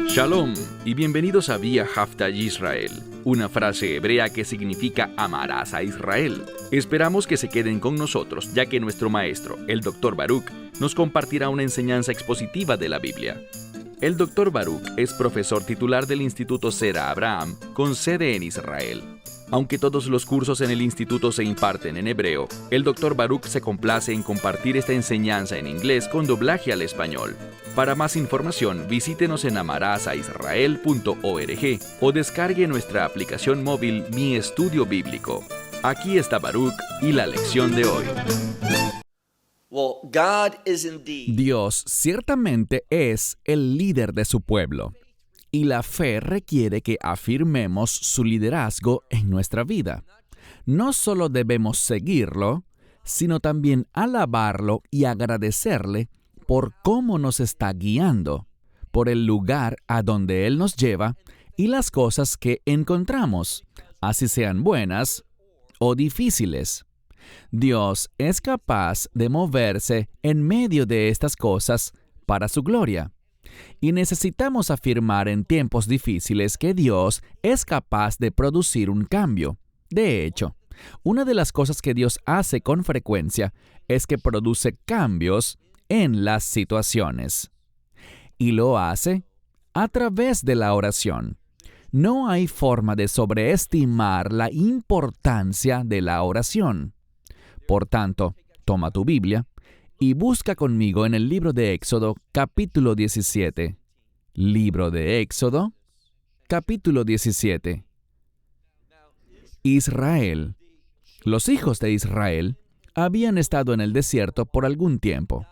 Shalom y bienvenidos a Vía Haftaj Israel, una frase hebrea que significa amarás a Israel. Esperamos que se queden con nosotros, ya que nuestro maestro, el Dr. Baruch, nos compartirá una enseñanza expositiva de la Biblia. El Dr. Baruch es profesor titular del Instituto Zera Abraham, con sede en Israel. Aunque todos los cursos en el instituto se imparten en hebreo, el Dr. Baruch se complace en compartir esta enseñanza en inglés con doblaje al español. Para más información, visítenos en amarasaisrael.org o descargue nuestra aplicación móvil Mi Estudio Bíblico. Aquí está Baruch y la lección de hoy. Dios ciertamente es el líder de su pueblo, y la fe requiere que afirmemos su liderazgo en nuestra vida. No solo debemos seguirlo, sino también alabarlo y agradecerle por cómo nos está guiando, por el lugar a donde Él nos lleva y las cosas que encontramos, así sean buenas o difíciles. Dios es capaz de moverse en medio de estas cosas para su gloria. Y necesitamos afirmar en tiempos difíciles que Dios es capaz de producir un cambio. De hecho, una de las cosas que Dios hace con frecuencia es que produce cambios en las situaciones. Y lo hace a través de la oración. No hay forma de sobreestimar la importancia de la oración. Por tanto, toma tu Biblia y busca conmigo en el libro de Éxodo, capítulo 17. Libro de Éxodo, capítulo 17. Israel. Los hijos de Israel habían estado en el desierto por algún tiempo.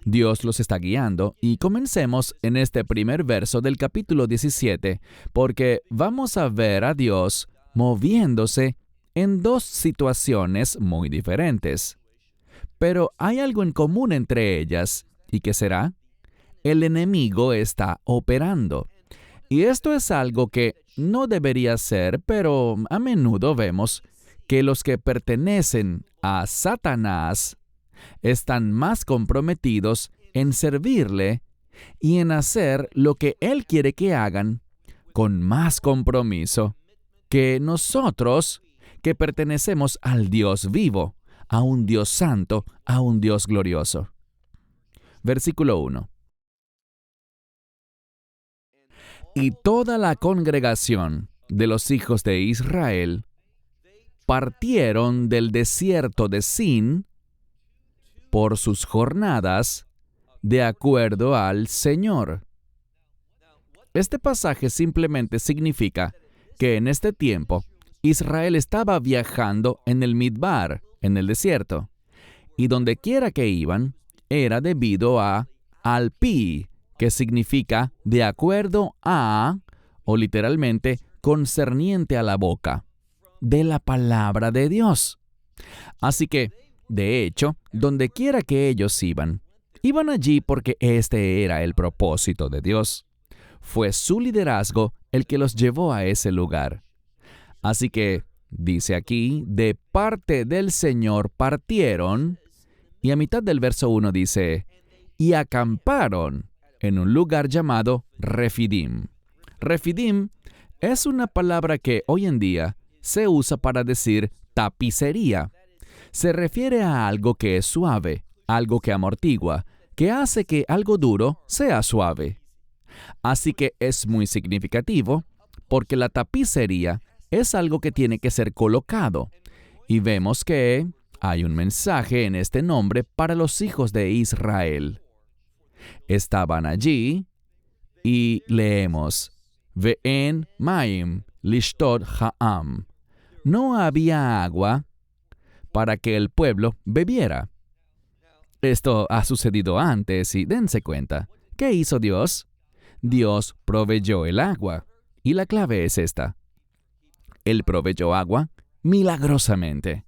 Dios los está guiando y comencemos en este primer verso del capítulo 17, porque vamos a ver a Dios moviéndose en dos situaciones muy diferentes. Pero hay algo en común entre ellas. ¿Y qué será? El enemigo está operando. Y esto es algo que no debería ser, pero a menudo vemos que los que pertenecen a Satanás están más comprometidos en servirle y en hacer lo que él quiere que hagan con más compromiso que nosotros que pertenecemos al Dios vivo, a un Dios santo, a un Dios glorioso. Versículo 1. Y toda la congregación de los hijos de Israel partieron del desierto de Sin por sus jornadas de acuerdo al Señor. Este pasaje simplemente significa que en este tiempo Israel estaba viajando en el Midbar, en el desierto, y donde quiera que iban, era debido a al pi, que significa de acuerdo a, o literalmente concerniente a la boca, de la palabra de Dios. Así que, de hecho, donde quiera que ellos iban allí porque este era el propósito de Dios. Fue su liderazgo el que los llevó a ese lugar. Así que, dice aquí, de parte del Señor partieron, y a mitad del verso 1 dice, y acamparon en un lugar llamado Refidim. Refidim es una palabra que hoy en día se usa para decir tapicería. Se refiere a algo que es suave, algo que amortigua, que hace que algo duro sea suave. Así que es muy significativo porque la tapicería es algo que tiene que ser colocado. Y vemos que hay un mensaje en este nombre para los hijos de Israel. Estaban allí y leemos, Ve'en maim lishtod ha'am. No había agua para que el pueblo bebiera. Esto ha sucedido antes y dense cuenta. ¿Qué hizo Dios? Dios proveyó el agua. Y la clave es esta. Él proveyó agua milagrosamente.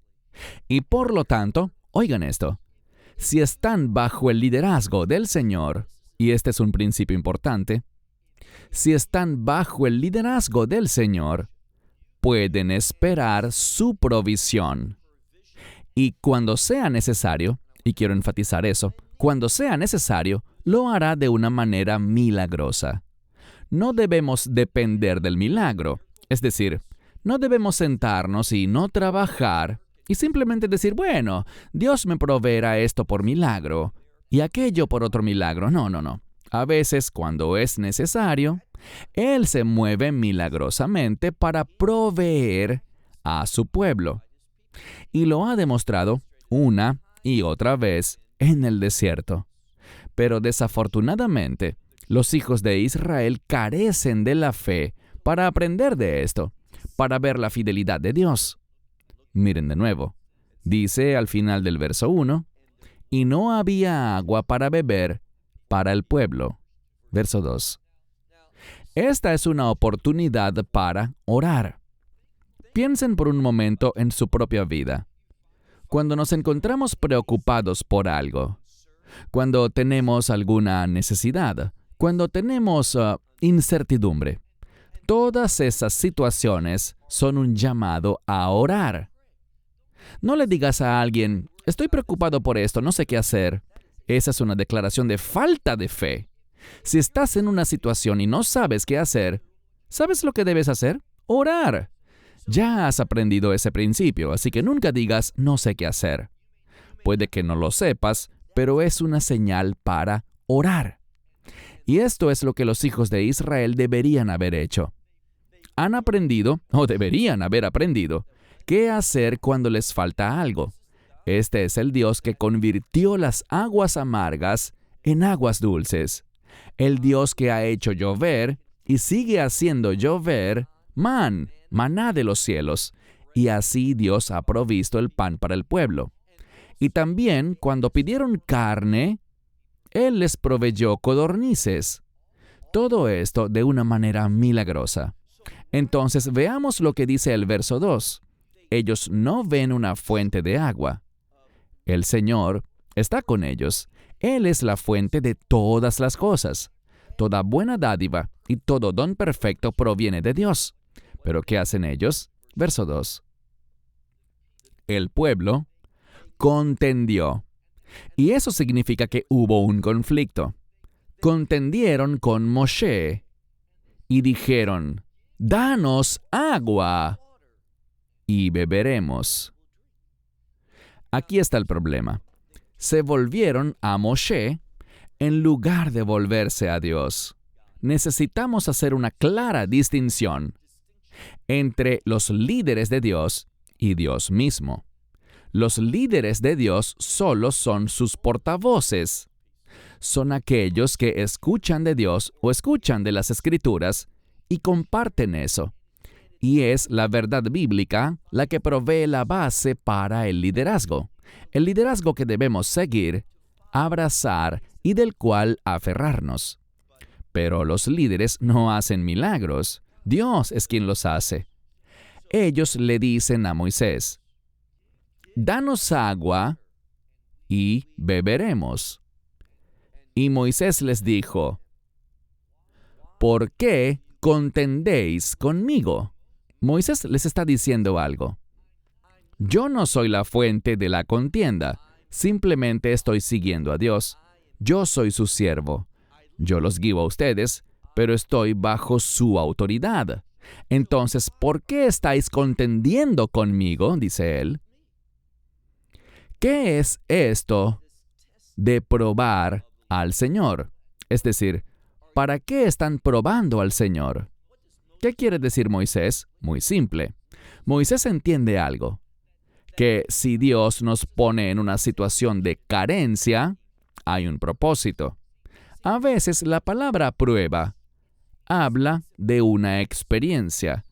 Y por lo tanto, oigan esto, si están bajo el liderazgo del Señor, y este es un principio importante, si están bajo el liderazgo del Señor, pueden esperar su provisión. Y cuando sea necesario, y quiero enfatizar eso, cuando sea necesario, lo hará de una manera milagrosa. No debemos depender del milagro, es decir, no debemos sentarnos y no trabajar y simplemente decir, bueno, Dios me proveerá esto por milagro y aquello por otro milagro. No, no, no. A veces, cuando es necesario, Él se mueve milagrosamente para proveer a su pueblo. Y lo ha demostrado una y otra vez en el desierto. Pero desafortunadamente, los hijos de Israel carecen de la fe para aprender de esto, para ver la fidelidad de Dios. Miren de nuevo. Dice al final del verso 1, y no había agua para beber para el pueblo. Verso 2. Esta es una oportunidad para orar. Piensen por un momento en su propia vida. Cuando nos encontramos preocupados por algo, cuando tenemos alguna necesidad, cuando tenemos incertidumbre, todas esas situaciones son un llamado a orar. No le digas a alguien, estoy preocupado por esto, no sé qué hacer. Esa es una declaración de falta de fe. Si estás en una situación y no sabes qué hacer, ¿sabes lo que debes hacer? Orar. Ya has aprendido ese principio, así que nunca digas, no sé qué hacer. Puede que no lo sepas, pero es una señal para orar. Y esto es lo que los hijos de Israel deberían haber hecho. Han aprendido, o deberían haber aprendido, qué hacer cuando les falta algo. Este es el Dios que convirtió las aguas amargas en aguas dulces. El Dios que ha hecho llover y sigue haciendo llover maná de los cielos. Y así Dios ha provisto el pan para el pueblo. Y también, cuando pidieron carne, Él les proveyó codornices. Todo esto de una manera milagrosa. Entonces veamos lo que dice el verso 2. Ellos no ven una fuente de agua. El Señor está con ellos. Él es la fuente de todas las cosas. Toda buena dádiva y todo don perfecto proviene de Dios. ¿Pero qué hacen ellos? Verso 2. El pueblo contendió. Y eso significa que hubo un conflicto. Contendieron con Moshe y dijeron, danos agua y beberemos. Aquí está el problema. Se volvieron a Moshe en lugar de volverse a Dios. Necesitamos hacer una clara distinción entre los líderes de Dios y Dios mismo. Los líderes de Dios solo son sus portavoces. Son aquellos que escuchan de Dios o escuchan de las Escrituras y comparten eso. Y es la verdad bíblica la que provee la base para el liderazgo. El liderazgo que debemos seguir, abrazar y del cual aferrarnos. Pero los líderes no hacen milagros. Dios es quien los hace. Ellos le dicen a Moisés, danos agua y beberemos. Y Moisés les dijo, ¿por qué contendéis conmigo? Moisés les está diciendo algo. Yo no soy la fuente de la contienda, simplemente estoy siguiendo a Dios. Yo soy su siervo. Yo los guío a ustedes, pero estoy bajo su autoridad. Entonces, ¿por qué estáis contendiendo conmigo? Dice él. ¿Qué es esto de probar al Señor? Es decir, ¿para qué están probando al Señor? ¿Qué quiere decir Moisés? Muy simple. Moisés entiende algo, que si Dios nos pone en una situación de carencia, hay un propósito. A veces la palabra prueba habla de una experiencia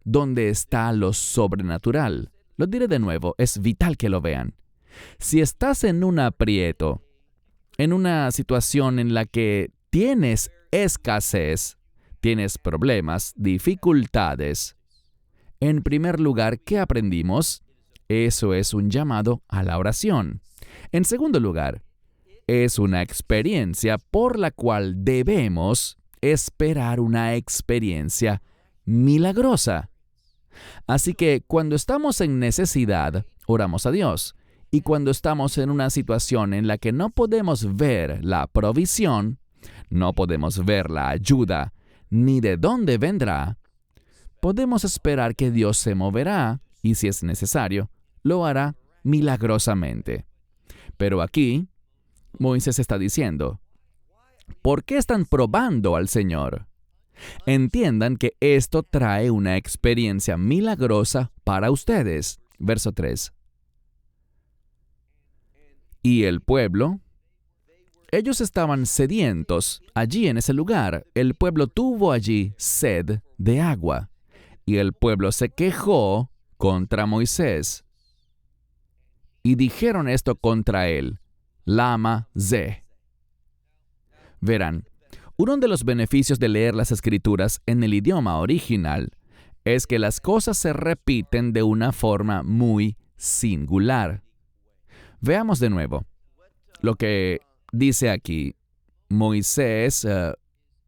donde está lo sobrenatural. Lo diré de nuevo, es vital que lo vean. Si estás en un aprieto, en una situación en la que tienes escasez, tienes problemas, dificultades, en primer lugar, ¿qué aprendimos? Eso es un llamado a la oración. En segundo lugar, es una experiencia por la cual debemos esperar una experiencia milagrosa. Así que cuando estamos en necesidad, oramos a Dios. Y cuando estamos en una situación en la que no podemos ver la provisión, no podemos ver la ayuda, ni de dónde vendrá, podemos esperar que Dios se moverá y, si es necesario, lo hará milagrosamente. Pero aquí, Moisés está diciendo, ¿por qué están probando al Señor? Entiendan que esto trae una experiencia milagrosa para ustedes. Verso 3. Y el pueblo, ellos estaban sedientos allí en ese lugar. El pueblo tuvo allí sed de agua. Y el pueblo se quejó contra Moisés. Y dijeron esto contra él, Lama Ze. Verán, uno de los beneficios de leer las Escrituras en el idioma original es que las cosas se repiten de una forma muy singular. Veamos de nuevo lo que dice aquí. Moisés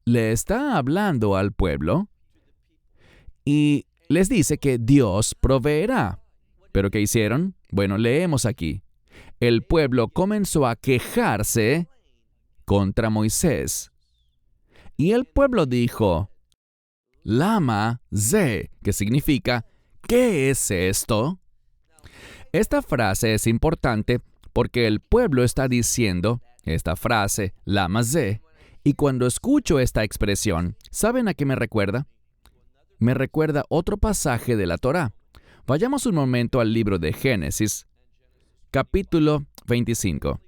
le está hablando al pueblo y les dice que Dios proveerá. ¿Pero qué hicieron? Bueno, leemos aquí. El pueblo comenzó a quejarse contra Moisés. Y el pueblo dijo, Lama Ze, que significa, ¿qué es esto? Esta frase es importante porque el pueblo está diciendo esta frase, Lama Ze, y cuando escucho esta expresión, ¿saben a qué me recuerda? Me recuerda otro pasaje de la Torá. Vayamos un momento al libro de Génesis, capítulo 25.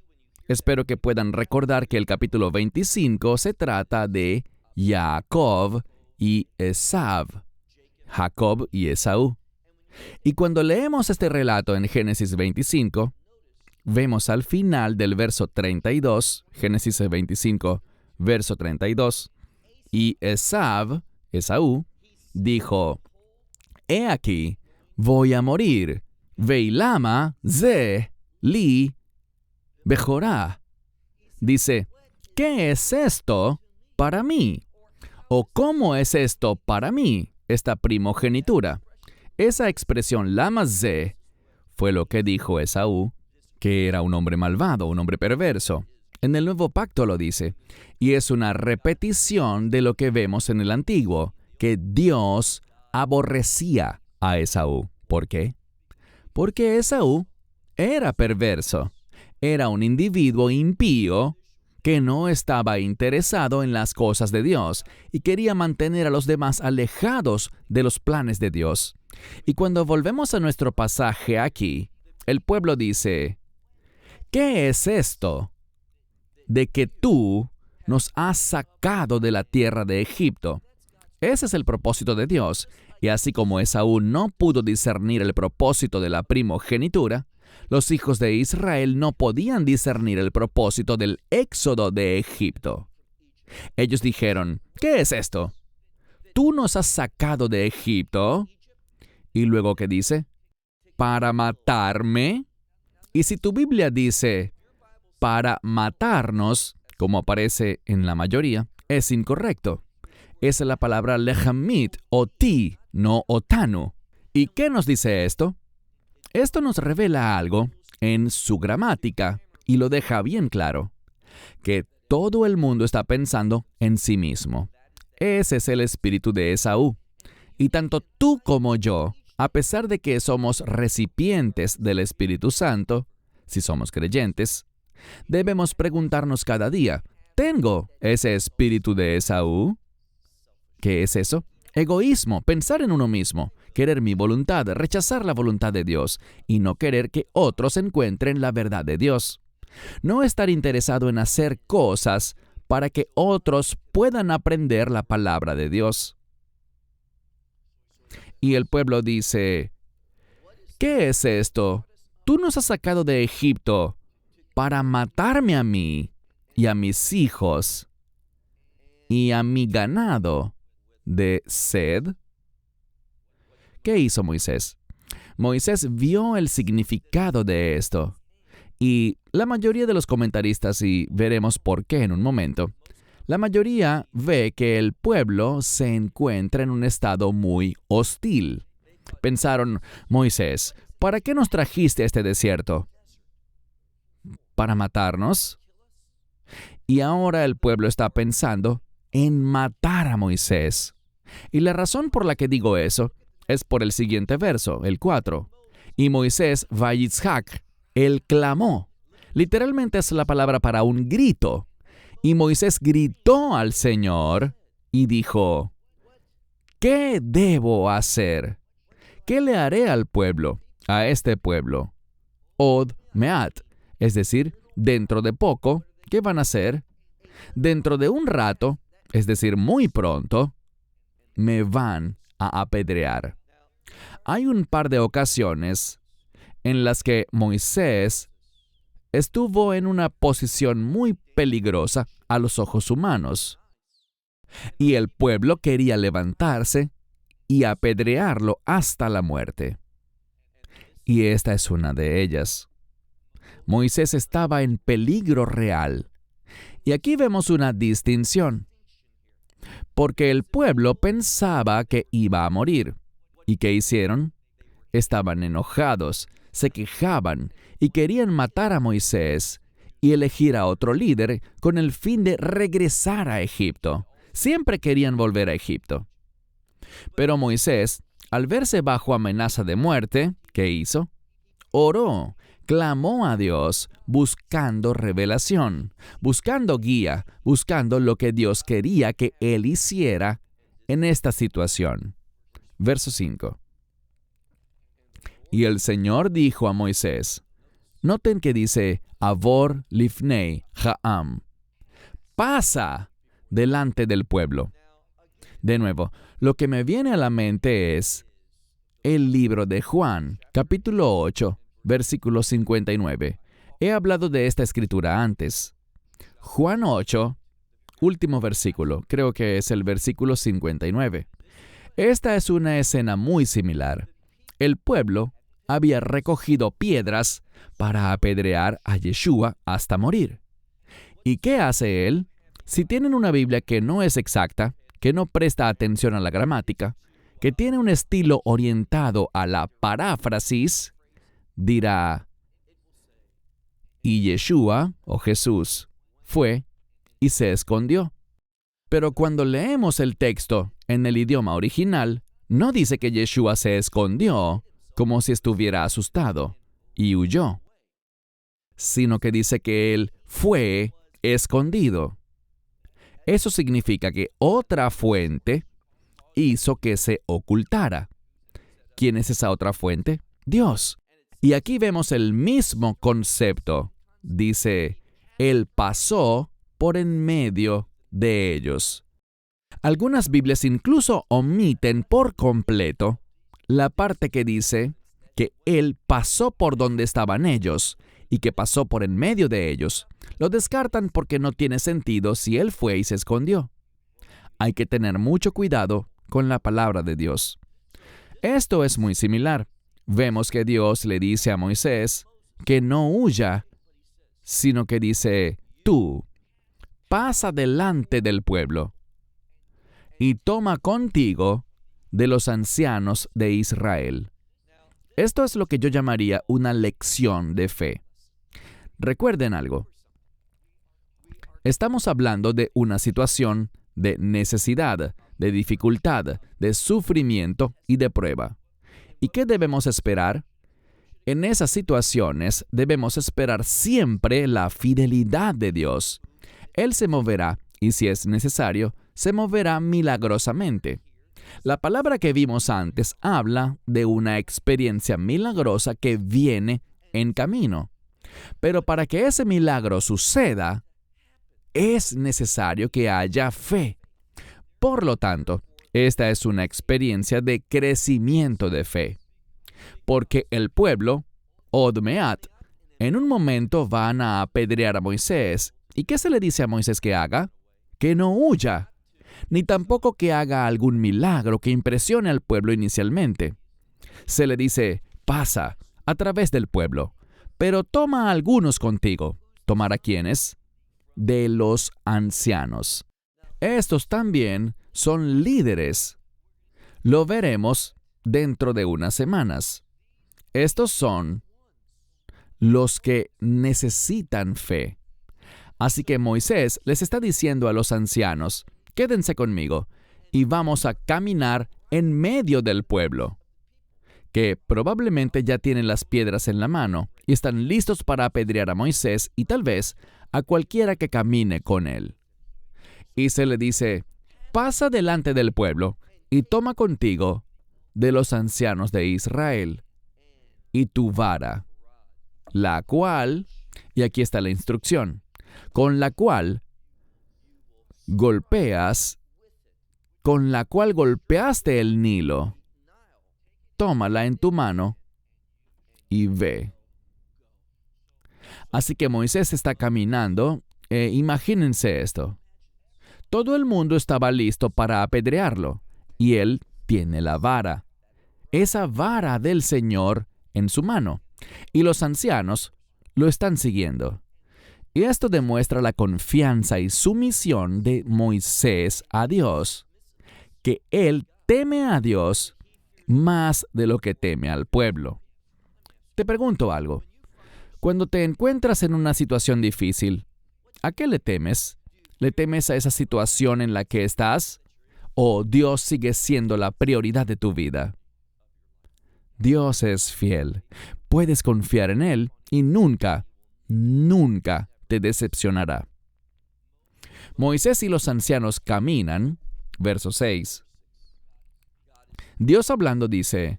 Espero que puedan recordar que el capítulo 25 se trata de Jacob y Esaú. Jacob y Esaú. Y cuando leemos este relato en Génesis 25, vemos al final del verso 32, Génesis 25, verso 32, y Esaú, dijo, He aquí, voy a morir, Veilama Ze Li Bejorá. Dice, ¿qué es esto para mí? ¿O cómo es esto para mí, esta primogenitura? Esa expresión Lama Ze fue lo que dijo Esaú, que era un hombre malvado, un hombre perverso. En el Nuevo Pacto lo dice, y es una repetición de lo que vemos en el Antiguo, que Dios aborrecía a Esaú. ¿Por qué? Porque Esaú era perverso. Era un individuo impío que no estaba interesado en las cosas de Dios y quería mantener a los demás alejados de los planes de Dios. Y cuando volvemos a nuestro pasaje aquí, el pueblo dice, ¿qué es esto de que tú nos has sacado de la tierra de Egipto? Ese es el propósito de Dios. Y así como Esaú no pudo discernir el propósito de la primogenitura, los hijos de Israel no podían discernir el propósito del éxodo de Egipto. Ellos dijeron, ¿qué es esto? ¿Tú nos has sacado de Egipto? Y luego, ¿qué dice? ¿Para matarme? Y si tu Biblia dice, para matarnos, como aparece en la mayoría, es incorrecto. Es la palabra lechamit, o ti, no otanu. ¿Y qué nos dice esto? Esto nos revela algo en su gramática y lo deja bien claro, que todo el mundo está pensando en sí mismo. Ese es el espíritu de Esaú. Y tanto tú como yo, a pesar de que somos recipientes del Espíritu Santo, si somos creyentes, debemos preguntarnos cada día, ¿tengo ese espíritu de Esaú? ¿Qué es eso? Egoísmo, pensar en uno mismo, querer mi voluntad, rechazar la voluntad de Dios y no querer que otros encuentren la verdad de Dios. No estar interesado en hacer cosas para que otros puedan aprender la palabra de Dios. Y el pueblo dice, ¿qué es esto? Tú nos has sacado de Egipto para matarme a mí y a mis hijos y a mi ganado de sed. ¿Qué hizo Moisés? Moisés vio el significado de esto. Y la mayoría de los comentaristas, y veremos por qué en un momento, la mayoría ve que el pueblo se encuentra en un estado muy hostil. Pensaron, Moisés, ¿para qué nos trajiste a este desierto? para matarnos. Y ahora el pueblo está pensando en matar a Moisés. Y la razón por la que digo eso es por el siguiente verso, el 4. Y Moisés vayitzhak, él clamó. Literalmente es la palabra para un grito. Y Moisés gritó al Señor y dijo, ¿qué debo hacer? ¿Qué le haré al pueblo, a este pueblo? Od meat, es decir, dentro de poco, ¿qué van a hacer? Dentro de un rato, es decir, muy pronto, me van a apedrear. Hay un par de ocasiones en las que Moisés estuvo en una posición muy peligrosa a los ojos humanos. Y el pueblo quería levantarse y apedrearlo hasta la muerte. Y esta es una de ellas. Moisés estaba en peligro real. Y aquí vemos una distinción. Porque el pueblo pensaba que iba a morir. ¿Y qué hicieron? Estaban enojados, se quejaban y querían matar a Moisés y elegir a otro líder con el fin de regresar a Egipto. Siempre querían volver a Egipto. Pero Moisés, al verse bajo amenaza de muerte, ¿qué hizo? Oró, clamó a Dios, buscando revelación, buscando guía, buscando lo que Dios quería que él hiciera en esta situación. Verso 5. Y el Señor dijo a Moisés, noten que dice, Avor lifnei ha'am, pasa delante del pueblo. De nuevo, lo que me viene a la mente es el libro de Juan, capítulo 8, versículo 59. He hablado de esta escritura antes. Juan 8, último versículo, creo que es el versículo 59. Esta es una escena muy similar. El pueblo había recogido piedras para apedrear a Yeshua hasta morir. ¿Y qué hace él? Si tienen una Biblia que no es exacta, que no presta atención a la gramática, que tiene un estilo orientado a la paráfrasis, dirá, y Yeshua, o Jesús, fue y se escondió. Pero cuando leemos el texto en el idioma original, no dice que Yeshua se escondió como si estuviera asustado y huyó, sino que dice que él fue escondido. Eso significa que otra fuente hizo que se ocultara. ¿Quién es esa otra fuente? Dios. Y aquí vemos el mismo concepto. Dice, Él pasó por en medio de ellos. Algunas Biblias incluso omiten por completo la parte que dice que Él pasó por donde estaban ellos y que pasó por en medio de ellos. Lo descartan porque no tiene sentido si Él fue y se escondió. Hay que tener mucho cuidado con la palabra de Dios. Esto es muy similar. Vemos que Dios le dice a Moisés que no huya, sino que dice, tú, pasa delante del pueblo y toma contigo de los ancianos de Israel. Esto es lo que yo llamaría una lección de fe. Recuerden algo. Estamos hablando de una situación de necesidad, de dificultad, de sufrimiento y de prueba. ¿Y qué debemos esperar? En esas situaciones debemos esperar siempre la fidelidad de Dios. Él se moverá y si es necesario, se moverá milagrosamente. La palabra que vimos antes habla de una experiencia milagrosa que viene en camino. Pero para que ese milagro suceda, es necesario que haya fe. Por lo tanto, esta es una experiencia de crecimiento de fe. Porque el pueblo, Od Meat, en un momento van a apedrear a Moisés. ¿Y qué se le dice a Moisés que haga? Que no huya, ni tampoco que haga algún milagro que impresione al pueblo inicialmente. Se le dice, pasa a través del pueblo, pero toma a algunos contigo. ¿Tomar a quiénes? De los ancianos. Estos también son líderes. Lo veremos dentro de unas semanas. Estos son los que necesitan fe. Así que Moisés les está diciendo a los ancianos, quédense conmigo y vamos a caminar en medio del pueblo, que probablemente ya tienen las piedras en la mano y están listos para apedrear a Moisés y tal vez a cualquiera que camine con él. Y se le dice, pasa delante del pueblo y toma contigo de los ancianos de Israel y tu vara, la cual, y aquí está la instrucción, con la cual golpeaste el Nilo. Tómala en tu mano y ve. Así que Moisés está caminando. Imagínense esto. Todo el mundo estaba listo para apedrearlo, y él tiene la vara, esa vara del Señor en su mano, y los ancianos lo están siguiendo. Y esto demuestra la confianza y sumisión de Moisés a Dios, que él teme a Dios más de lo que teme al pueblo. Te pregunto algo. Cuando te encuentras en una situación difícil, ¿a qué le temes? ¿Le temes a esa situación en la que estás? ¿O Dios sigue siendo la prioridad de tu vida? Dios es fiel. Puedes confiar en Él y nunca te decepcionará. Moisés y los ancianos caminan, verso 6. Dios hablando dice,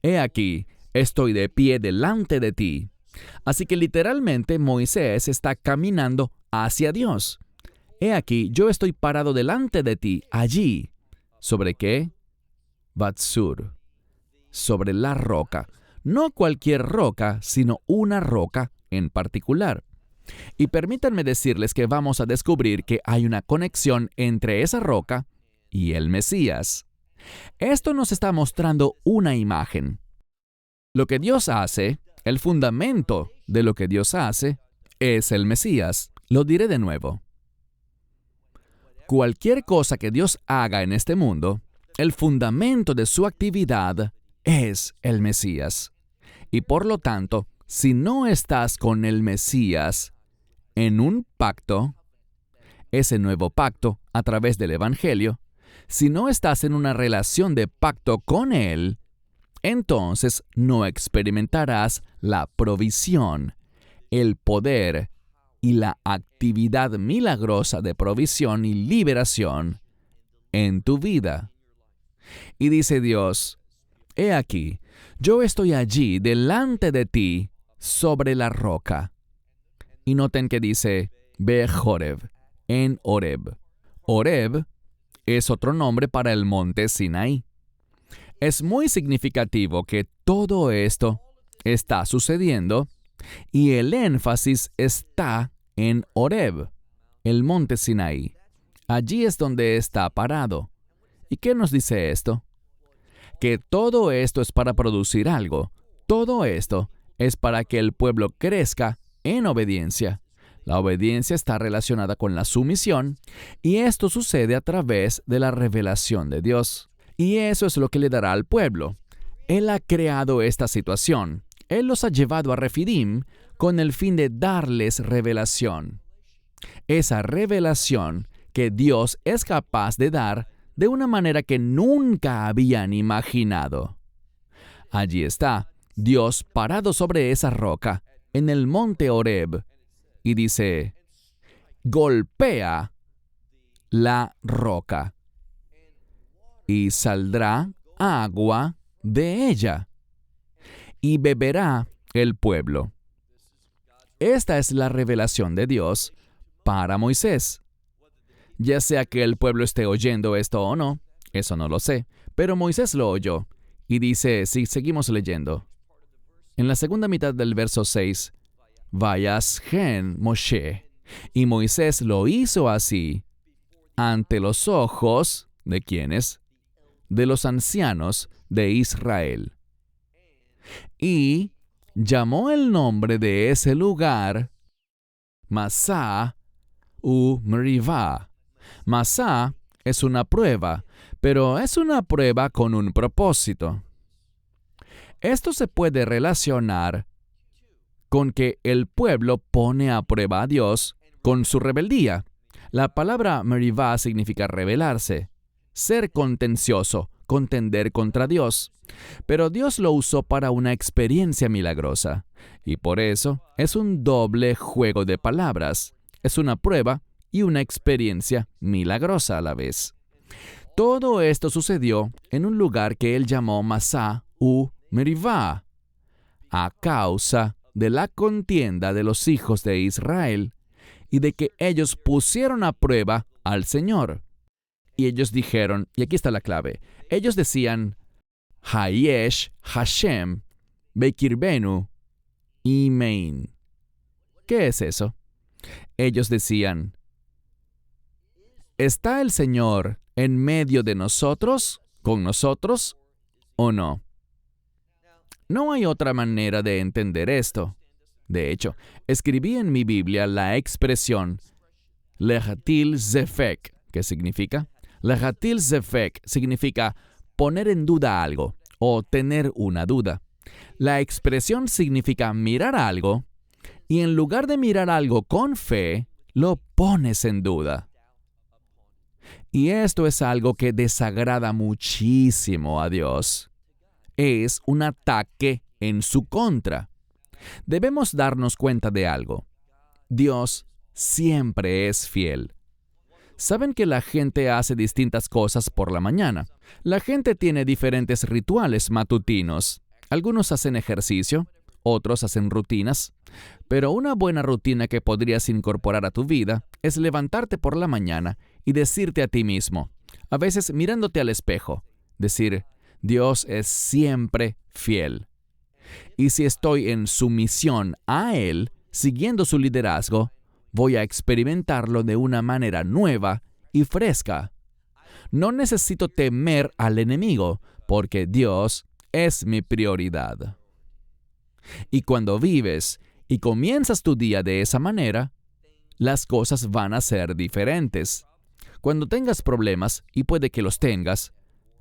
«He aquí, estoy de pie delante de ti». Así que literalmente Moisés está caminando hacia Dios. «He aquí, yo estoy parado delante de ti, allí». ¿Sobre qué? Batsur. Sobre la roca. No cualquier roca, sino una roca en particular. Y permítanme decirles que vamos a descubrir que hay una conexión entre esa roca y el Mesías. Esto nos está mostrando una imagen. Lo que Dios hace, el fundamento de lo que Dios hace, es el Mesías. Lo diré de nuevo. Cualquier cosa que Dios haga en este mundo, el fundamento de su actividad es el Mesías. Y por lo tanto, si no estás con el Mesías en un pacto, ese nuevo pacto a través del Evangelio, si no estás en una relación de pacto con Él, entonces no experimentarás la provisión, el poder y la actividad milagrosa de provisión y liberación en tu vida. Y dice Dios, «He aquí, yo estoy allí delante de ti sobre la roca». Y noten que dice, «Ve Horeb», en Horeb. Horeb es otro nombre para el monte Sinaí. Es muy significativo que todo esto está sucediendo y el énfasis está en Horeb, el monte Sinaí. Allí es donde está parado. ¿Y qué nos dice esto? Que todo esto es para producir algo. Todo esto es para que el pueblo crezca en obediencia. La obediencia está relacionada con la sumisión y esto sucede a través de la revelación de Dios. Y eso es lo que le dará al pueblo. Él ha creado esta situación. Él los ha llevado a Refidim con el fin de darles revelación. Esa revelación que Dios es capaz de dar de una manera que nunca habían imaginado. Allí está, Dios parado sobre esa roca, en el monte Horeb, y dice, golpea la roca, y saldrá agua de ella, y beberá el pueblo. Esta es la revelación de Dios para Moisés. Ya sea que el pueblo esté oyendo esto o no, eso no lo sé, pero Moisés lo oyó. Y dice, si seguimos leyendo, en la segunda mitad del verso 6, Vayashen Moshe, y Moisés lo hizo así, ante los ojos, ¿de quiénes? De los ancianos de Israel. Y llamó el nombre de ese lugar Masá u Meribá. Masá es una prueba, pero es una prueba con un propósito. Esto se puede relacionar con que el pueblo pone a prueba a Dios con su rebeldía. La palabra merivá significa rebelarse, ser contencioso, contender contra Dios. Pero Dios lo usó para una experiencia milagrosa. Y por eso es un doble juego de palabras. Es una prueba y una experiencia milagrosa a la vez. Todo esto sucedió en un lugar que él llamó Masá u Merivá, a causa de la contienda de los hijos de Israel y de que ellos pusieron a prueba al Señor. Y ellos dijeron, y aquí está la clave, ellos decían, Hayesh Hashem Bekirbenu Imein. ¿Qué es eso? Ellos decían, ¿está el Señor en medio de nosotros, con nosotros, o no? No hay otra manera de entender esto. De hecho, escribí en mi Biblia la expresión Lehatil Zefek, ¿qué significa? Lehatil Zefek significa poner en duda algo o tener una duda. La expresión significa mirar algo y en lugar de mirar algo con fe, lo pones en duda. Y esto es algo que desagrada muchísimo a Dios. Es un ataque en su contra. Debemos darnos cuenta de algo. Dios siempre es fiel. ¿Saben que la gente hace distintas cosas por la mañana? La gente tiene diferentes rituales matutinos. Algunos hacen ejercicio, otros hacen rutinas. Pero una buena rutina que podrías incorporar a tu vida es levantarte por la mañana y decirte a ti mismo, a veces mirándote al espejo, decir, Dios es siempre fiel. Y si estoy en sumisión a Él, siguiendo su liderazgo, voy a experimentarlo de una manera nueva y fresca. No necesito temer al enemigo, porque Dios es mi prioridad. Y cuando vives y comienzas tu día de esa manera, las cosas van a ser diferentes. Cuando tengas problemas, y puede que los tengas,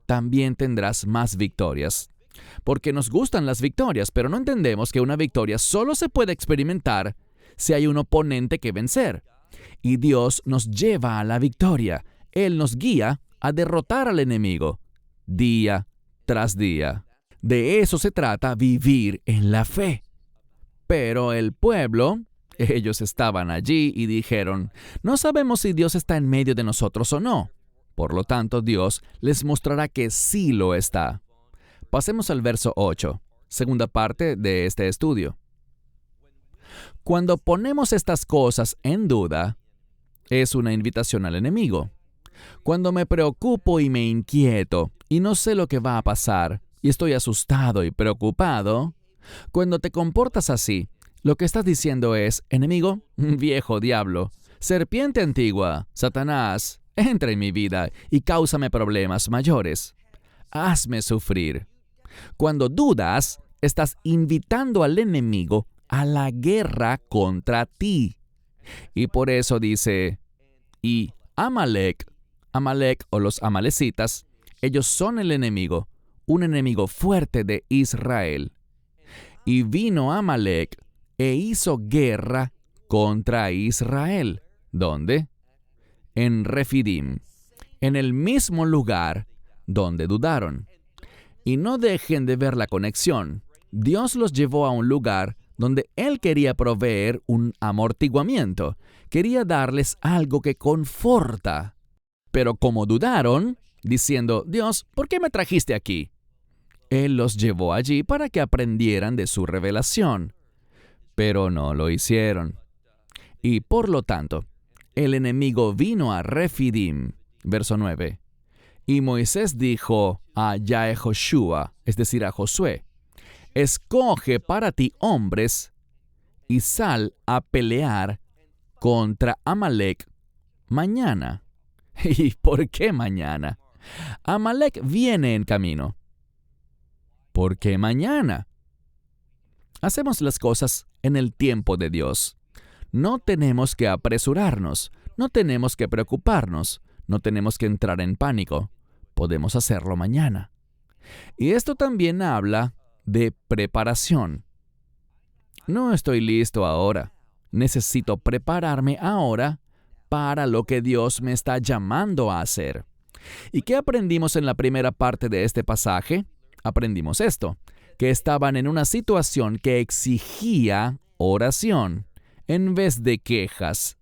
también tendrás más victorias. Porque nos gustan las victorias, pero no entendemos que una victoria solo se puede experimentar si hay un oponente que vencer. Y Dios nos lleva a la victoria. Él nos guía a derrotar al enemigo, día tras día. De eso se trata vivir en la fe. Pero el pueblo, ellos estaban allí y dijeron, no sabemos si Dios está en medio de nosotros o no. Por lo tanto, Dios les mostrará que sí lo está. Pasemos al verso 8, segunda parte de este estudio. Cuando ponemos estas cosas en duda, es una invitación al enemigo. Cuando me preocupo y me inquieto y no sé lo que va a pasar y estoy asustado y preocupado, cuando te comportas así, lo que estás diciendo es, enemigo, viejo diablo, serpiente antigua, Satanás, entra en mi vida y cáusame problemas mayores. Hazme sufrir. Cuando dudas, estás invitando al enemigo a la guerra contra ti. Y por eso dice, y Amalek o los amalecitas, ellos son el enemigo, un enemigo fuerte de Israel. Y vino Amalek e hizo guerra contra Israel. ¿Dónde? En Refidim, en el mismo lugar donde dudaron. Y no dejen de ver la conexión. Dios los llevó a un lugar donde Él quería proveer un amortiguamiento. Quería darles algo que conforta. Pero como dudaron, diciendo, Dios, ¿por qué me trajiste aquí? Él los llevó allí para que aprendieran de su revelación. Pero no lo hicieron. Y por lo tanto, el enemigo vino a Refidim, verso 9. Y Moisés dijo a Yahoshua, es decir, a Josué, escoge para ti hombres y sal a pelear contra Amalek mañana. ¿Y por qué mañana? Amalek viene en camino. ¿Por qué mañana? Hacemos las cosas en el tiempo de Dios. No tenemos que apresurarnos, no tenemos que preocuparnos, no tenemos que entrar en pánico. Podemos hacerlo mañana. Y esto también habla de preparación. No estoy listo ahora. Necesito prepararme ahora para lo que Dios me está llamando a hacer. ¿Y qué aprendimos en la primera parte de este pasaje? Aprendimos esto, que estaban en una situación que exigía oración en vez de quejas.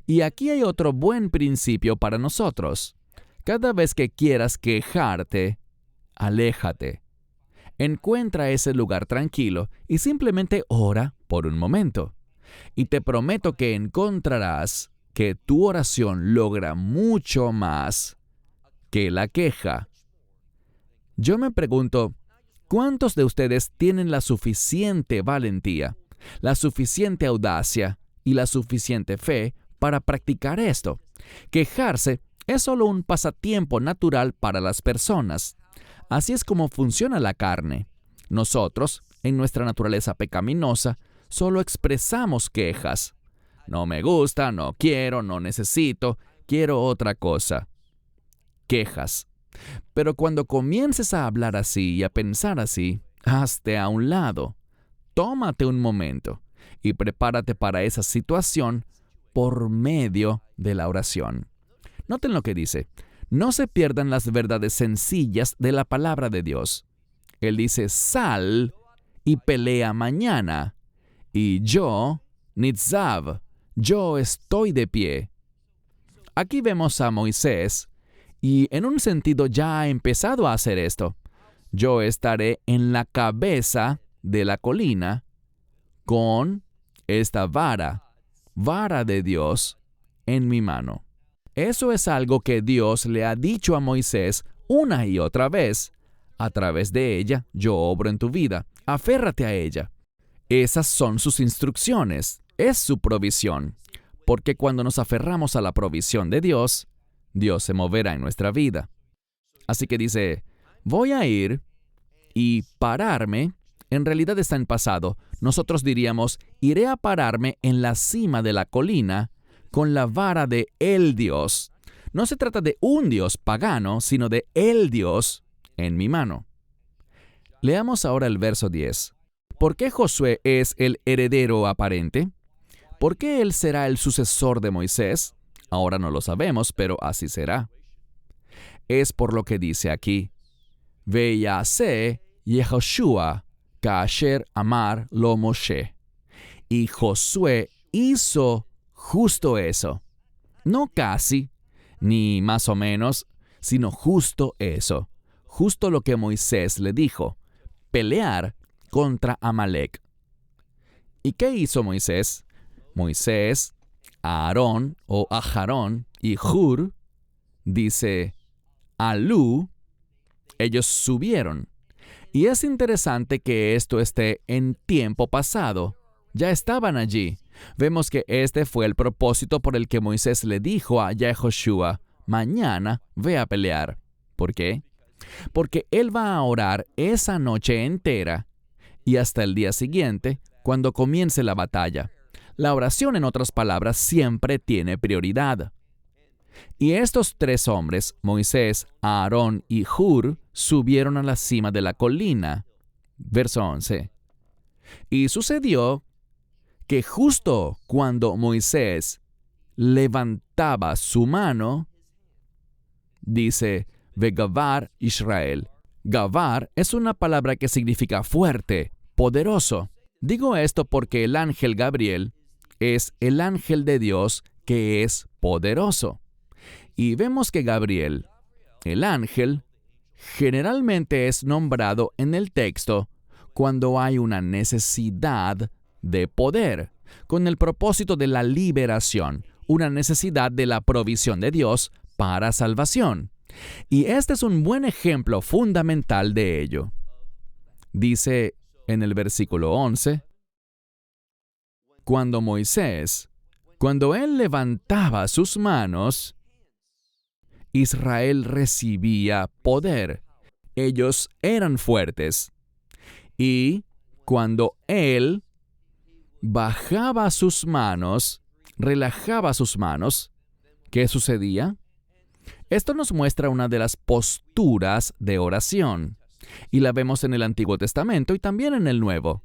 Y aquí hay otro buen principio para nosotros. Cada vez que quieras quejarte, aléjate. Encuentra ese lugar tranquilo y simplemente ora por un momento. Y te prometo que encontrarás que tu oración logra mucho más que la queja. Yo me pregunto, ¿cuántos de ustedes tienen la suficiente valentía, la suficiente audacia y la suficiente fe para practicar esto? Quejarse es solo un pasatiempo natural para las personas. Así es como funciona la carne. Nosotros, en nuestra naturaleza pecaminosa, solo expresamos quejas. No me gusta, no quiero, no necesito, quiero otra cosa. Quejas. Pero cuando comiences a hablar así y a pensar así, hazte a un lado. Tómate un momento y prepárate para esa situación por medio de la oración. Noten lo que dice. No se pierdan las verdades sencillas de la palabra de Dios. Él dice, sal y pelea mañana. Y yo, Nitzav, yo estoy de pie. Aquí vemos a Moisés, y en un sentido ya ha empezado a hacer esto. Yo estaré en la cabeza de la colina con esta vara de Dios en mi mano. Eso es algo que Dios le ha dicho a Moisés una y otra vez. A través de ella, yo obro en tu vida. Aférrate a ella. Esas son sus instrucciones. Es su provisión. Porque cuando nos aferramos a la provisión de Dios, Dios se moverá en nuestra vida. Así que dice, voy a ir y pararme. En realidad está en pasado. Nosotros diríamos, iré a pararme en la cima de la colina con la vara de el Dios. No se trata de un Dios pagano, sino de el Dios en mi mano. Leamos ahora el verso 10. ¿Por qué Josué es el heredero aparente? ¿Por qué él será el sucesor de Moisés? Ahora no lo sabemos, pero así será. Es por lo que dice aquí. Veyase Yehoshua kaasher amar lo Moshe. Y Josué hizo justo eso. No casi, ni más o menos, sino justo eso. Justo lo que Moisés le dijo. Pelear contra Amalek. ¿Y qué hizo Moisés? Moisés, Aarón o Ajarón y Hur, dice, Alú, ellos subieron. Y es interesante que esto esté en tiempo pasado. Ya estaban allí. Vemos que este fue el propósito por el que Moisés le dijo a Yehoshua, mañana ve a pelear. ¿Por qué? Porque él va a orar esa noche entera y hasta el día siguiente, cuando comience la batalla. La oración, en otras palabras, siempre tiene prioridad. Y estos tres hombres, Moisés, Aarón y Hur, subieron a la cima de la colina. Verso 11. Y sucedió que justo cuando Moisés levantaba su mano, dice, Vegavar Israel. Gavar es una palabra que significa fuerte, poderoso. Digo esto porque el ángel Gabriel es el ángel de Dios que es poderoso. Y vemos que Gabriel, el ángel, generalmente es nombrado en el texto cuando hay una necesidad de poder, con el propósito de la liberación, una necesidad de la provisión de Dios para salvación. Y este es un buen ejemplo fundamental de ello. Dice en el versículo 11, cuando él levantaba sus manos, Israel recibía poder. Ellos eran fuertes. Y cuando él bajaba sus manos, relajaba sus manos, ¿qué sucedía? Esto nos muestra una de las posturas de oración, y la vemos en el Antiguo Testamento y también en el Nuevo.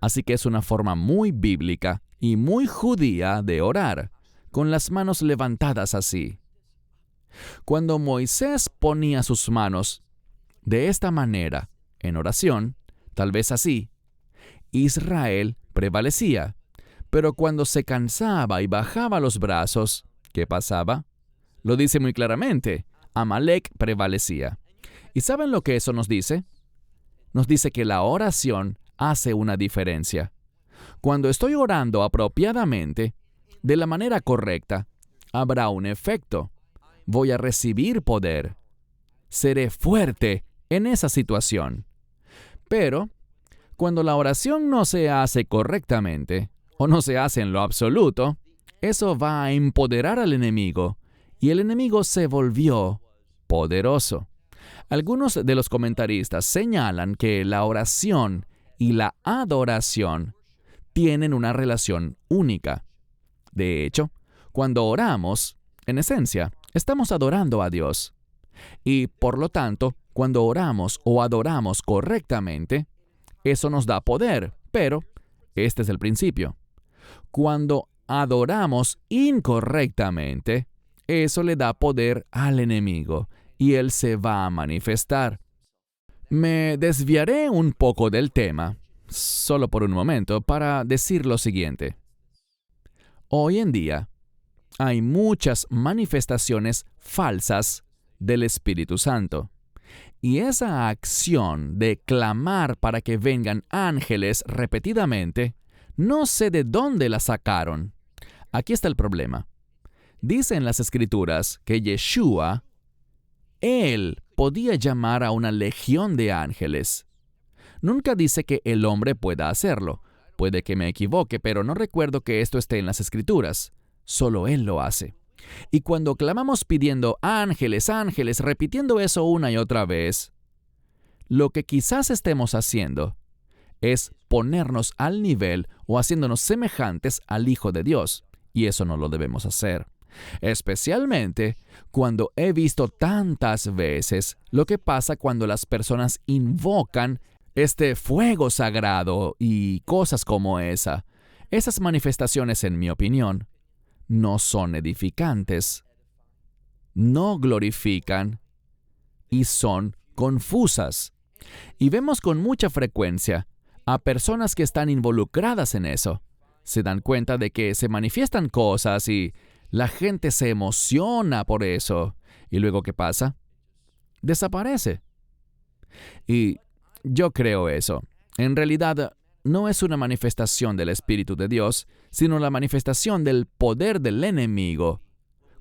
Así que es una forma muy bíblica y muy judía de orar, con las manos levantadas así. Cuando Moisés ponía sus manos de esta manera en oración, tal vez así, Israel prevalecía. Pero cuando se cansaba y bajaba los brazos, ¿qué pasaba? Lo dice muy claramente, Amalek prevalecía. ¿Y saben lo que eso nos dice? Nos dice que la oración hace una diferencia. Cuando estoy orando apropiadamente, de la manera correcta, habrá un efecto. Voy a recibir poder. Seré fuerte en esa situación. Pero, cuando la oración no se hace correctamente, o no se hace en lo absoluto, eso va a empoderar al enemigo, y el enemigo se volvió poderoso. Algunos de los comentaristas señalan que la oración y la adoración tienen una relación única. De hecho, cuando oramos, en esencia, estamos adorando a Dios. Y por lo tanto, cuando oramos o adoramos correctamente, eso nos da poder. Pero, este es el principio. Cuando adoramos incorrectamente, eso le da poder al enemigo y él se va a manifestar. Me desviaré un poco del tema, solo por un momento, para decir lo siguiente. Hoy en día, hay muchas manifestaciones falsas del Espíritu Santo. Y esa acción de clamar para que vengan ángeles repetidamente, no sé de dónde la sacaron. Aquí está el problema. Dice en las Escrituras que Yeshua, él podía llamar a una legión de ángeles. Nunca dice que el hombre pueda hacerlo. Puede que me equivoque, pero no recuerdo que esto esté en las Escrituras. Solo él lo hace. Y cuando clamamos pidiendo ángeles, ángeles, repitiendo eso una y otra vez, lo que quizás estemos haciendo es ponernos al nivel o haciéndonos semejantes al Hijo de Dios. Y eso no lo debemos hacer. Especialmente cuando he visto tantas veces lo que pasa cuando las personas invocan este fuego sagrado y cosas como esa. Esas manifestaciones, en mi opinión, no son edificantes, no glorifican y son confusas. Y vemos con mucha frecuencia a personas que están involucradas en eso. Se dan cuenta de que se manifiestan cosas y la gente se emociona por eso. ¿Y luego qué pasa? Desaparece. Y yo creo eso. En realidad, no es una manifestación del Espíritu de Dios, sino la manifestación del poder del enemigo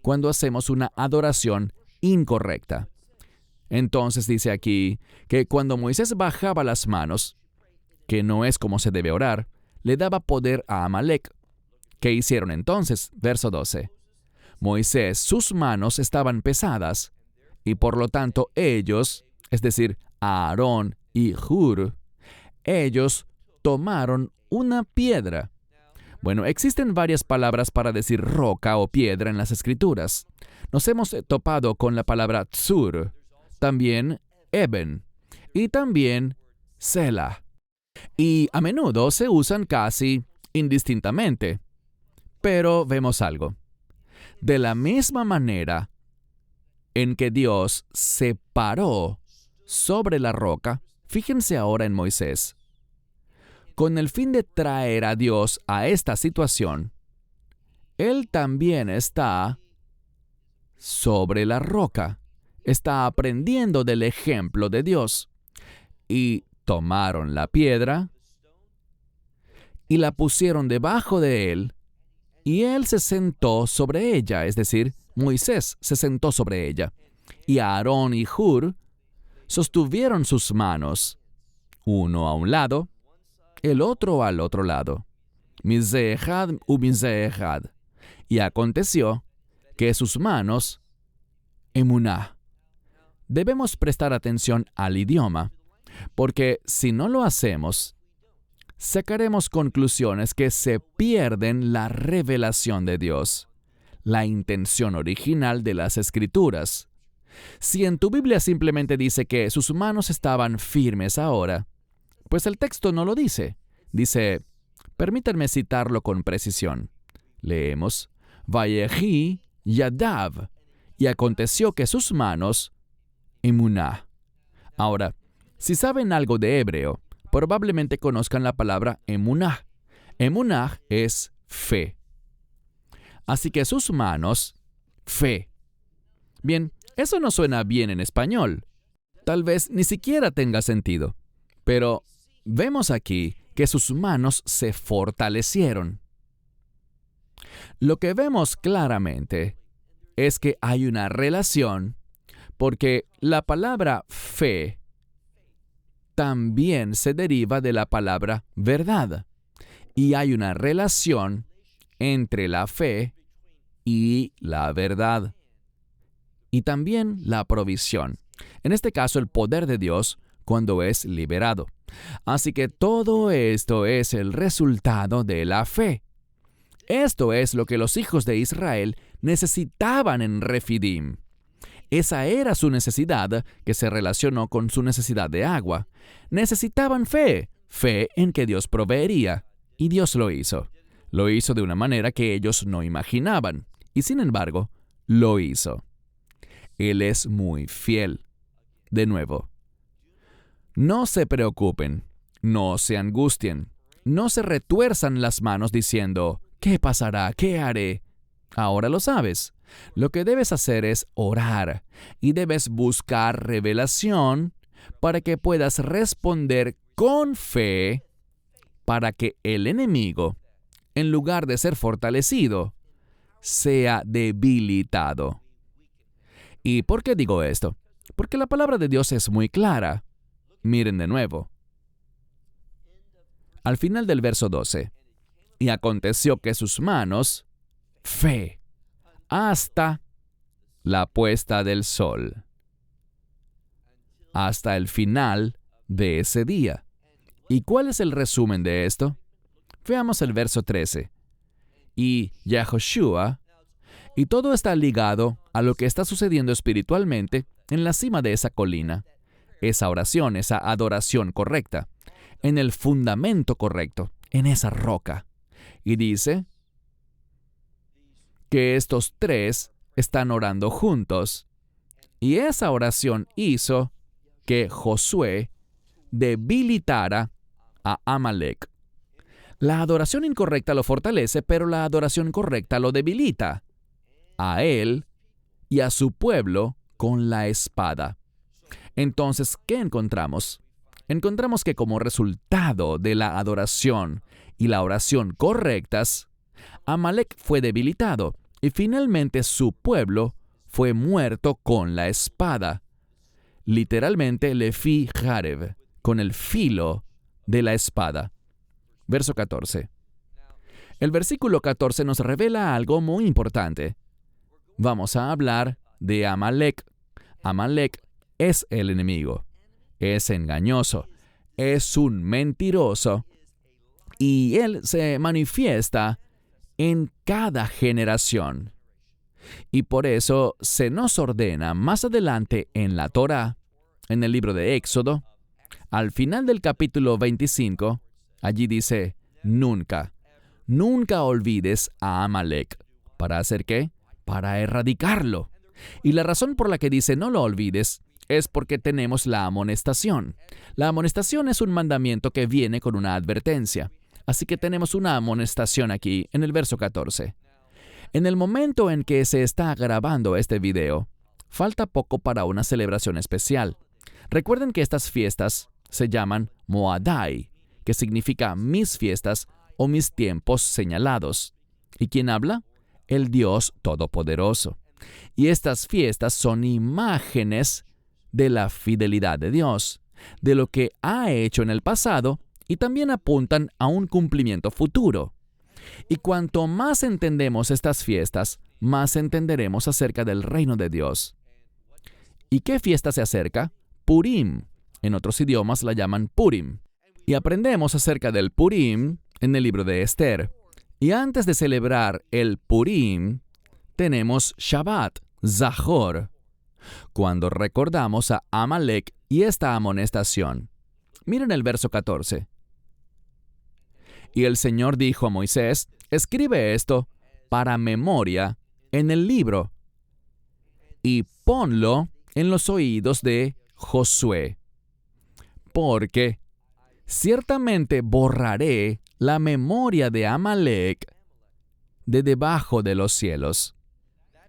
cuando hacemos una adoración incorrecta. Entonces dice aquí que cuando Moisés bajaba las manos, que no es como se debe orar, le daba poder a Amalek. ¿Qué hicieron entonces? Verso 12. Moisés, sus manos estaban pesadas, y por lo tanto ellos, es decir, Aarón y Hur, ellos tomaron una piedra. Bueno, existen varias palabras para decir roca o piedra en las Escrituras. Nos hemos topado con la palabra tsur, también eben, y también selah. Y a menudo se usan casi indistintamente. Pero vemos algo. De la misma manera en que Dios se paró sobre la roca, fíjense ahora en Moisés. Con el fin de traer a Dios a esta situación, Él también está sobre la roca. Está aprendiendo del ejemplo de Dios. Y tomaron la piedra y la pusieron debajo de él, y él se sentó sobre ella, es decir, Moisés se sentó sobre ella. Y Aarón y Hur sostuvieron sus manos, uno a un lado, el otro al otro lado. Mizeh echad u mizeh echad. Y aconteció que sus manos, emuná. Debemos prestar atención al idioma, porque si no lo hacemos, sacaremos conclusiones que se pierden la revelación de Dios, la intención original de las Escrituras. Si en tu Biblia simplemente dice que sus manos estaban firmes ahora, pues el texto no lo dice. Dice, permítanme citarlo con precisión. Leemos, Vayehi Yadav, y aconteció que sus manos, emuná. Ahora, si saben algo de hebreo, probablemente conozcan la palabra emuná. Emuná es fe. Así que sus manos, fe. Bien, eso no suena bien en español. Tal vez ni siquiera tenga sentido. Pero vemos aquí que sus manos se fortalecieron. Lo que vemos claramente es que hay una relación, porque la palabra fe también se deriva de la palabra verdad. Y hay una relación entre la fe y la verdad. Y también la provisión. En este caso, el poder de Dios cuando es liberado. Así que todo esto es el resultado de la fe. Esto es lo que los hijos de Israel necesitaban en Refidim. Esa era su necesidad, que se relacionó con su necesidad de agua. Necesitaban fe, fe en que Dios proveería, y Dios lo hizo. Lo hizo de una manera que ellos no imaginaban, y sin embargo, lo hizo. Él es muy fiel. De nuevo, no se preocupen, no se angustien, no se retuerzan las manos diciendo, ¿qué pasará? ¿Qué haré? Ahora lo sabes. Lo que debes hacer es orar y debes buscar revelación para que puedas responder con fe para que el enemigo, en lugar de ser fortalecido, sea debilitado. ¿Y por qué digo esto? Porque la palabra de Dios es muy clara. Miren de nuevo. Al final del verso 12. Y aconteció que sus manos, fe, hasta la puesta del sol, hasta el final de ese día. ¿Y cuál es el resumen de esto? Veamos el verso 13. Y Yahoshua, y todo está ligado a lo que está sucediendo espiritualmente en la cima de esa colina. Esa oración, esa adoración correcta, en el fundamento correcto, en esa roca. Y dice que estos tres están orando juntos. Y esa oración hizo que Josué debilitara a Amalek. La adoración incorrecta lo fortalece, pero la adoración correcta lo debilita. A él y a su pueblo con la espada. Entonces, ¿qué encontramos? Encontramos que como resultado de la adoración y la oración correctas, Amalek fue debilitado y finalmente su pueblo fue muerto con la espada. Literalmente, lefi jareb, con el filo de la espada. Verso 14. El versículo 14 nos revela algo muy importante. Vamos a hablar de Amalek. Amalek es el enemigo. Es engañoso. Es un mentiroso. Y él se manifiesta en cada generación. Y por eso se nos ordena más adelante en la Torá, en el libro de Éxodo, al final del capítulo 25, allí dice, nunca olvides a Amalek. ¿Para hacer qué? Para erradicarlo. Y la razón por la que dice no lo olvides es porque tenemos la amonestación. La amonestación es un mandamiento que viene con una advertencia. Así que tenemos una amonestación aquí en el verso 14. En el momento en que se está grabando este video, falta poco para una celebración especial. Recuerden que estas fiestas se llaman Moadai, que significa mis fiestas o mis tiempos señalados. ¿Y quién habla? El Dios Todopoderoso. Y estas fiestas son imágenes de la fidelidad de Dios, de lo que ha hecho en el pasado y también apuntan a un cumplimiento futuro. Y cuanto más entendemos estas fiestas, más entenderemos acerca del reino de Dios. ¿Y qué fiesta se acerca? Purim. En otros idiomas la llaman Purim. Y aprendemos acerca del Purim en el libro de Esther. Y antes de celebrar el Purim, tenemos Shabbat, Zahor, cuando recordamos a Amalek y esta amonestación. Miren el verso 14. Y el Señor dijo a Moisés, escribe esto para memoria en el libro y ponlo en los oídos de Josué, porque ciertamente borraré la memoria de Amalek de debajo de los cielos.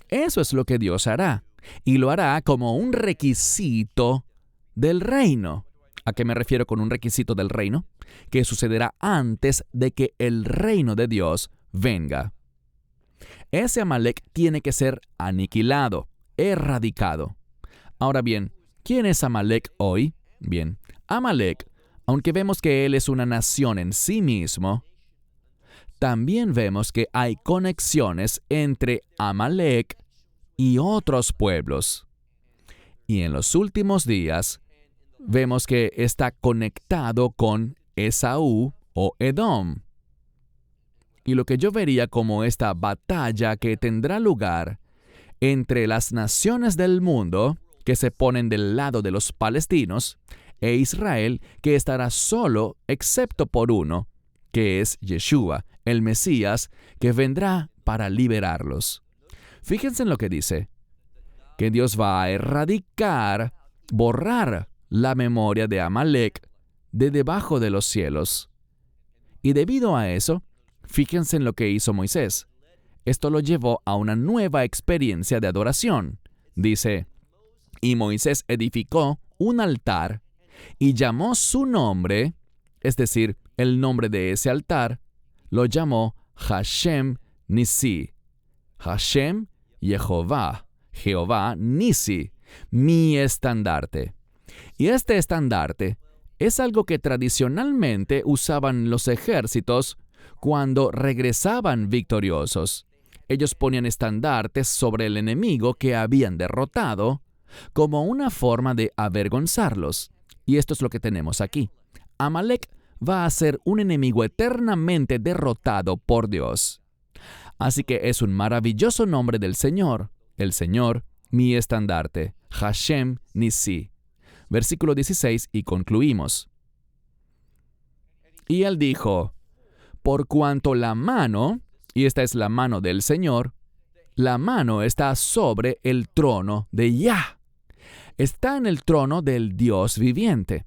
Eso es lo que Dios hará, y lo hará como un requisito del reino. ¿A qué me refiero con un requisito del reino? Que sucederá antes de que el reino de Dios venga. Ese Amalek tiene que ser aniquilado, erradicado. Ahora bien, ¿quién es Amalek hoy? Bien, Amalek, aunque vemos que él es una nación en sí mismo, también vemos que hay conexiones entre Amalek y otros pueblos. Y en los últimos días, vemos que está conectado con Esaú o Edom. Y lo que yo vería como esta batalla que tendrá lugar entre las naciones del mundo, que se ponen del lado de los palestinos, e Israel, que estará solo excepto por uno, que es Yeshua, el Mesías, que vendrá para liberarlos. Fíjense en lo que dice, que Dios va a erradicar, borrar la memoria de Amalek de debajo de los cielos. Y debido a eso, fíjense en lo que hizo Moisés. Esto lo llevó a una nueva experiencia de adoración. Dice, y Moisés edificó un altar y llamó su nombre, es decir, el nombre de ese altar, lo llamó Hashem Nisi. Hashem Jehová, Jehová Nisi, mi estandarte. Y este estandarte es algo que tradicionalmente usaban los ejércitos cuando regresaban victoriosos. Ellos ponían estandartes sobre el enemigo que habían derrotado como una forma de avergonzarlos. Y esto es lo que tenemos aquí. Amalek va a ser un enemigo eternamente derrotado por Dios. Así que es un maravilloso nombre del Señor, el Señor, mi estandarte, Hashem Nisi. Versículo 16 y concluimos. Y él dijo, por cuanto la mano, y esta es la mano del Señor, la mano está sobre el trono de Yah. Está en el trono del Dios viviente.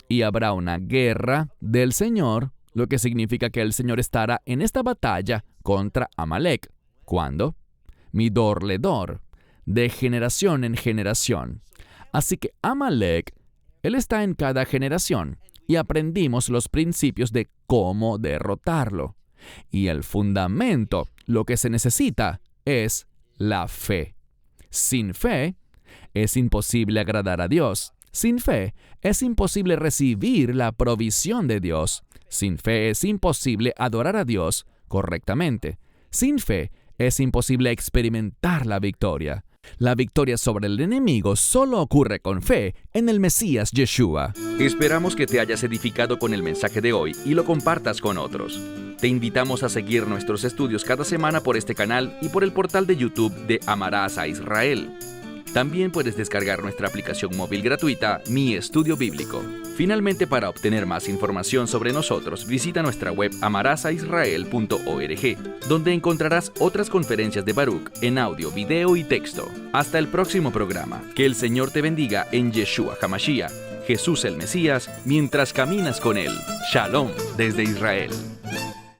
Y habrá una guerra del Señor, lo que significa que el Señor estará en esta batalla contra Amalek. ¿Cuándo? Midor Ledor, de generación en generación. Así que Amalek, él está en cada generación, y aprendimos los principios de cómo derrotarlo. Y el fundamento, lo que se necesita, es la fe. Sin fe, es imposible agradar a Dios. Sin fe, es imposible recibir la provisión de Dios. Sin fe, es imposible adorar a Dios correctamente. Sin fe, es imposible experimentar la victoria. La victoria sobre el enemigo solo ocurre con fe en el Mesías Yeshua. Esperamos que te hayas edificado con el mensaje de hoy y lo compartas con otros. Te invitamos a seguir nuestros estudios cada semana por este canal y por el portal de YouTube de Amarás a Israel. También puedes descargar nuestra aplicación móvil gratuita, Mi Estudio Bíblico. Finalmente, para obtener más información sobre nosotros, visita nuestra web amarasaisrael.org, donde encontrarás otras conferencias de Baruch en audio, video y texto. Hasta el próximo programa. Que el Señor te bendiga en Yeshua HaMashiach, Jesús el Mesías, mientras caminas con Él. Shalom desde Israel.